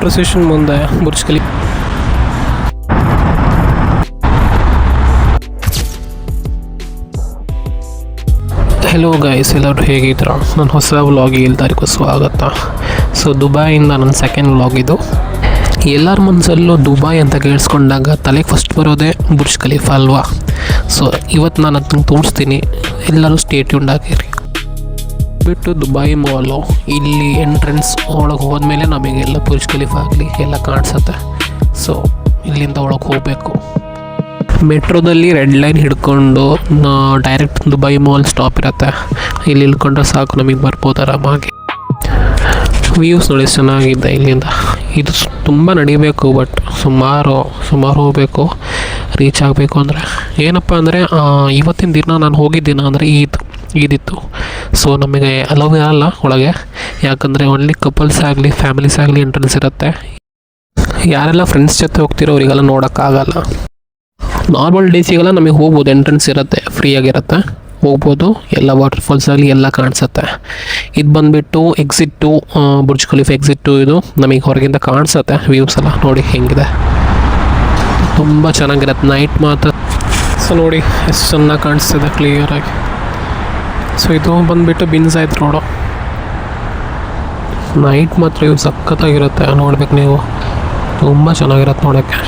Metro station ಮುಂದೆ Burj Khalifa. Hello guys, ಎಲ್ಲರೂ ಹೇಗಿದ್ದೀರಾ? ನನ್ನ ಹೊಸ ವ್ಲಾಗಿಗೆ ಎಲ್ಲರಿಗೂ ಸ್ವಾಗತ. ಸೊ ದುಬೈಯಿಂದ ನನ್ನ ಸೆಕೆಂಡ್ ವ್ಲಾಗ್ ಇದು. ಎಲ್ಲರ ಮನಸ್ಸಲ್ಲೂ ದುಬೈ ಅಂತ ಕೇಳಿಸ್ಕೊಂಡಾಗ ತಲೆಗೆ ಫಸ್ಟ್ ಬರೋದೇ ಬುರ್ಜ್ ಖಲೀಫಾ ಅಲ್ವಾ? ಸೊ ಇವತ್ತು ನಾನು ಅದನ್ನು ತೋರಿಸ್ತೀನಿ, ಎಲ್ಲರೂ ಸ್ಟೇ ಟ್ಯೂನ್ಡ್ ಆಗಿರಿ. ಬಿಟ್ಟು ದುಬೈ ಮಾಲು, ಇಲ್ಲಿ ಎಂಟ್ರೆನ್ಸ್ ಒಳಗೆ ಹೋದ್ಮೇಲೆ ನಮಗೆಲ್ಲ ಬುರ್ಜ್ ಖಲೀಫಾ ಆಗಲಿ ಎಲ್ಲ ಕಾಣಿಸುತ್ತೆ. ಸೊ ಇಲ್ಲಿಂದ ಒಳಗೆ ಹೋಗಬೇಕು. ಮೆಟ್ರೋದಲ್ಲಿ ರೆಡ್ ಲೈನ್ ಹಿಡ್ಕೊಂಡು ಡೈರೆಕ್ಟ್ ದುಬೈ ಮಾಲ್ ಸ್ಟಾಪ್ ಇರುತ್ತೆ. ಇಲ್ಲಿ ಇಳ್ಕೊಂಡ್ರೆ ಸಾಕು, ನಮಗೆ ಬರ್ಬೋದು ಆರಾಮಾಗಿ. ವ್ಯೂಸ್ ನೋಡಿ ಚೆನ್ನಾಗಿದೆ ಇಲ್ಲಿಂದ. ಇದು ತುಂಬ ನಡಿಬೇಕು, ಬಟ್ ಸುಮಾರು ಹೋಗಬೇಕು ರೀಚ್ ಆಗಬೇಕು. ಅಂದರೆ ಏನಪ್ಪ ಅಂದರೆ ಇವತ್ತಿನ ದಿನ ನಾನು ಹೋಗಿದ್ದಿನ ಅಂದರೆ ಈದಿತ್ತು. ಸೊ ನಮಗೆ ಅಲೋ ಇರಲ್ಲ ಒಳಗೆ, ಯಾಕಂದರೆ ಓನ್ಲಿ ಕಪಲ್ಸ್ ಆಗಲಿ ಫ್ಯಾಮಿಲೀಸ್ ಆಗಲಿ ಎಂಟ್ರೆನ್ಸ್ ಇರುತ್ತೆ. ಯಾರೆಲ್ಲ ಫ್ರೆಂಡ್ಸ್ ಜೊತೆ ಹೋಗ್ತಿರೋ ಅವರಿಗೆಲ್ಲ ನೋಡೋಕ್ಕಾಗಲ್ಲ. ನಾರ್ಮಲ್ ಡೇಸಿಗೆಲ್ಲ ನಮಗೆ ಹೋಗ್ಬೋದು, ಎಂಟ್ರೆನ್ಸ್ ಇರುತ್ತೆ, ಫ್ರೀಯಾಗಿರುತ್ತೆ, ಹೋಗ್ಬೋದು. ಎಲ್ಲ ವಾಟರ್ಫಾಲ್ಸ್ ಆಗಲಿ ಎಲ್ಲ ಕಾಣಿಸುತ್ತೆ. ಇದು ಬಂದುಬಿಟ್ಟು ಎಕ್ಸಿಟ್ಟು, ಬುರ್ಜ್ ಖಲೀಫಾ ಎಕ್ಸಿಟ್ಟು. ಇದು ನಮಗೆ ಹೊರಗಿಂದ ಕಾಣಿಸುತ್ತೆ. ವ್ಯೂಸ್ ಎಲ್ಲ ನೋಡಿ ಹೆಂಗಿದೆ, ತುಂಬ ಚೆನ್ನಾಗಿರುತ್ತೆ ನೈಟ್ ಮಾತ್ರ. ಸೊ ನೋಡಿ ಎಷ್ಟು ಚೆನ್ನಾಗಿ ಕಾಣಿಸ್ತಿದೆ ಕ್ಲಿಯರಾಗಿ. ಸೊ ಇದು ಬಂದುಬಿಟ್ಟು ಬಿನ್ಸೈದ್ ರೋಡು. ನೈಟ್ ಮಾತ್ರ ಇವು ಸಖತ್ತಾಗಿರುತ್ತೆ, ನೋಡ್ಬೇಕು ನೀವು, ತುಂಬ ಚೆನ್ನಾಗಿರುತ್ತೆ ನೋಡೋಕ್ಕೆ.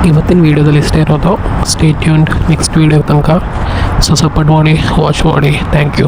ಇವತ್ತಿನ ವೀಡಿಯೋದಲ್ಲಿ ಇಷ್ಟೇ ಇರೋದು. ಸ್ಟೇ ಟ್ಯೂನ್ಡ್ ನೆಕ್ಸ್ಟ್ ವೀಡಿಯೋ ತನಕ. ಸೊ ಸಪೋರ್ಟ್ ಮಾಡಿ, ವಾಚ್ ಮಾಡಿ. Thank you.